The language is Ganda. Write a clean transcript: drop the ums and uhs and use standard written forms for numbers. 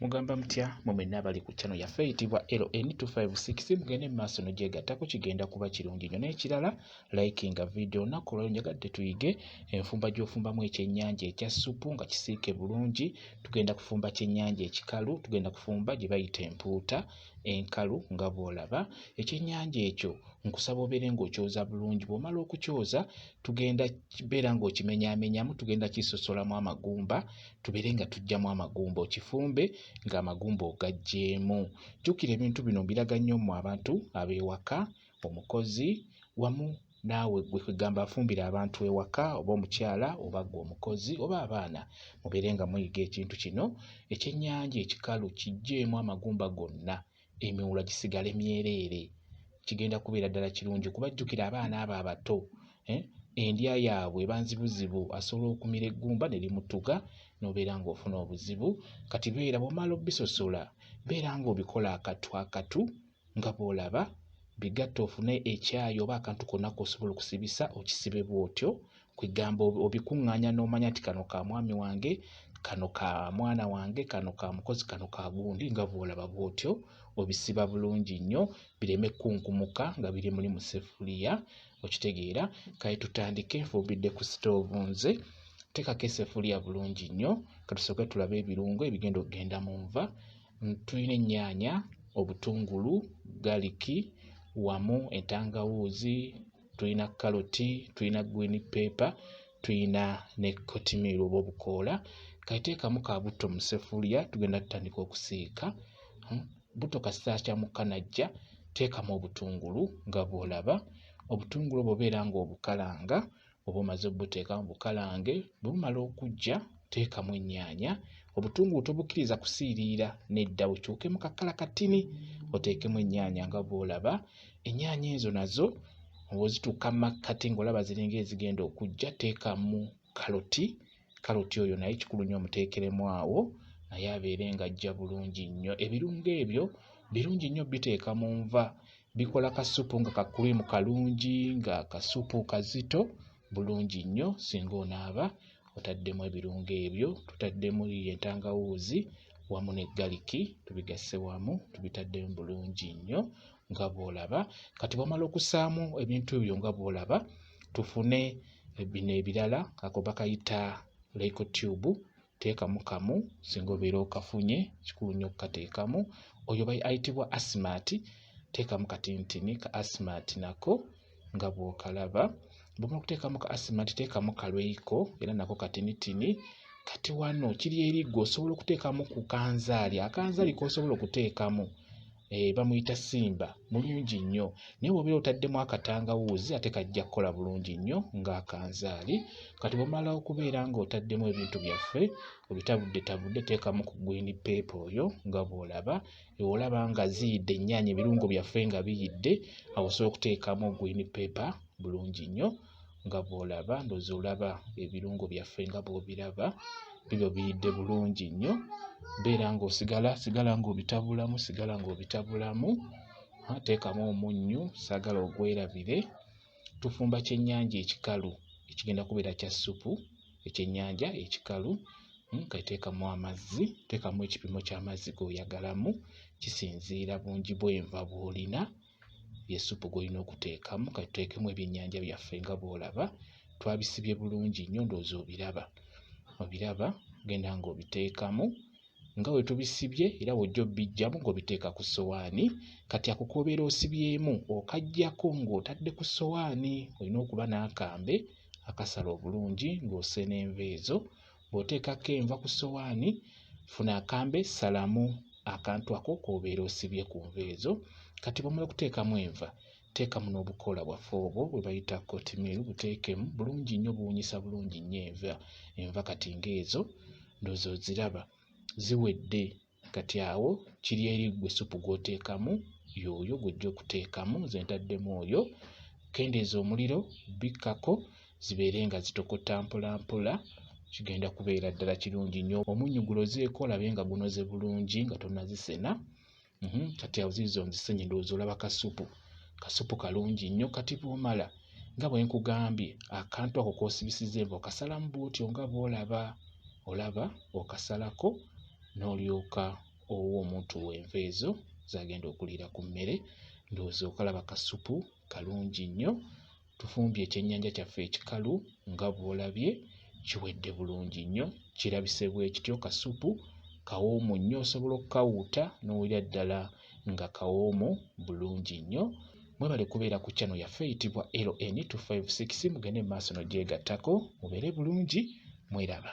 Mugamba mutya mwenna abali ku channel yaffe eyitibwa LN256 mugende maaso n'ogyegattako kigenda kuba kirungi nnyo n'ekirala likinga video nako olwo njagadde tuyige enfumba gy'ofumbamu ekyennyanja ekya ssupu nga kisiike bulungi. Tugenda kufumba kyennyanja ekikalu, tugenda kufumba gye bayita empuuta enkalu nga bw'olaba. Ekyennyanja ekyo nkusaba obeere ng'okyoza bulungi. Bw'omala okukyoza tugenda kibeera ng'okimenyaamenyamu, tugenda kisosolamu amagumba tubeere nga tuggyamu amagumba, okifumbe ng'amagumba ogaggyeemu. Jjukira ebintu bino mbiraga nnyo mu abantu ab'ewaka, omukozi wamu naawe gwe kwegamba afumbira abantu ewaka, oba omukyala oba gwe omukozi oba abaana, mubeere nga muyiga ekintu kino. Ekyennyanja ekikalu kiggyeemu amagumba gonna, emiwula gisigale myereere. Kigenda kubeera ddala kirungi kuba jjukira abaana abo abato endya yaabwe eba nzibuzibu, asobola okumira eggumba ne limutuga n'obeera ng'ofuna obuzibu. Kati beera bw'omala obisosola beera ng'obikola akatu nga bw'olaba, bigatte ofune ekyayi oba akantu konna k'osobola okusibisa okisibe bw'otyo, kwegamba obikuŋŋaanya n'omanya nti kano ka mwami wange, kano ka mwana wange, kano ka mukozi, kano ka gundi, nga bw'olaba bw'otyo obisiba bulungi nnyo bireme kunkumuka nga biri muli mu seffuliya, okitegeera. Kale tutandike, nfumbidde ku sitoovu nze. Teekako esseffuliya bulungi nnyo, katusooke tulabe ebirungo ebigenda okugenda mu nva. Tulina ennyaanya, obutungulu, galiki wamu entangawuuzi, tulina kaloti, tulina green pepper, tulina ne kotimiri oba obukoola. Kale teekamu ka butto mu seffuliya, tugenda tutandika okusiika. Butto kasita kyamukkanajja, teekamu obutungulu nga bw'olaba. Obutungulu obwo obeera ng'obukalanga, oba omaze obuteeka bukalange. Bwe bumala okujja teekamu ennyaanya. Obutungulu tobukkiriza kusiiriira, nedda bukyukemu kakala katini oteekemu ennyaanya nga bw'olaba. Ennyaanya ezo nazo bw'ozituuka mu makkati ng'olaba ziringa ezigenda okujja, teekamu kaloti. Kaloti oyo naye kikulu nnyo omuteekeremu awo, naye abeere ng'ajja bulungi nnyo. Ebirungo ebyo birungi nnyo biteeka mu nva, bikola kassupu nga kakurimu kalungi, nga kassupu kazito bulungi nnyo. Singa onaaba otaddemu ebirungo ebyo, tutaddemu entangawuuzi wamu ne galiki, tubigasse wamu tubitaddemu bulungi nnyo nga bw'olaba. Kati bw'omala okussaamu ebintu ebyo nga bw'olaba, tufune bino ebirala, ako bakayita Royco tube, teekamu kamu singa obeera okafunye, kikulu nnyo okukateekamu. Oyo ayitibwa asimaati, teekamu katinitini ka asimaati nako nga bw'okalaba. Bw'omala okuteekamu ka asimaati teekamu ka Royco era nako katinitini. Kati wano kiri eriggwe osobola okuteekamu ku kanzaali, akanzaali k'osobola okuteekamu bamuyita simba, mulungi nnyo. Naye bw'obeera otaddemu akatangawuuzi ate kajja kukola bulungi nnyo ng'akanzaali. Kati bw'omala okubeera ng'otaddemu ebintu byaffe obitabuddetabudde, teekamu ku green pepper oyo nga bw'olaba. Olaba nga ziyidde ennyaanya, ebirungo byaffe nga biyidde, awo osobola okuteekamu green pepper bulungi nnyo nga bw'olaba. Ndowooza olaba ebirungo byaffe nga bw'obiraba, bibyo biyidde bulungi nnyo. Beera sigala ng'obitabulamu. Teekamu omunnyu, saagala ogwerabire. Tufumba kyennyanja ekikalu ekigenda kubeera kya ssupu, ekyennyanja ekikalu. Kale teekamu amazzi, teekamu ekipimo ky'amazzi g'oyagalamu, kisinziira bungi bw'enva bw'olina, y'essupu gw'olina okuteekamu. Kale tuteekemu ebyennyanja byaffe nga bw'olaba, twabisibye bulungi nnyo, ndowooza obiraba, genda ng'obiteekamu nga bwe tubisibye, era bw'ojja obiggyamu ng'obiteeka ku ssowaani. Kati ako k'obeera osibyemu okaggyako ng'otadde ku ssowaani, olina okuba n'akambe akasala obulungi ng'osse n'enva ezo. Bw'oteekako enva ku ssowaani, funa akambe, salamu akantu ako k'obeera osibye ku nva ezo. Kati bw'omala okuteekamu enva, teekamu n'obukoola bwaffe obwo bwe bayita kotimiri, buteekemu bulungi nnyo, buwunyisa bulungi nnyo enva. Kati ng'ezo ndowooza oziraba ziwedde. Kati awo kiri eriggwe essupu gw'oteekamu y'oyo gw'ojja okuteekamu. Nze ntaddemu oyo. Kendeeza omuliro, bikkako zibeere nga zitokota mpola. Kigenda kubeera ddala kirungi nnyo. Omunnyu gulozeeko olabe nga gunoze bulungi nga tonnazisena. Kati awo ziizo nzisenye, ndowooza olaba kasupu kalungi nnyo. Kati bw'omala nga bwe nkugambye, akantu ako k'osibisiza enva okasalamu bw'otyo nga bw'olaba, okasalako n'olyoka ow'omuntu enva ezo zagenda okuliira ku mmere. Ndowooza okalaba kasupu kalungi nnyo. Tufumbye ekyennyanja kyaffe ekikalu nga bw'olabye, kiwedde bulungi nnyo, kirabise bwe kityo. Kasupu kawoomu nnyo, osobola okukawuuta n'owulira ddala nga kawoomu bulungi nnyo. Mwebale kubeera ku channel yaffe eyitibwa LN256. Mugende mu maaso n'ogyegattako, mubeere bulungi, mweraba.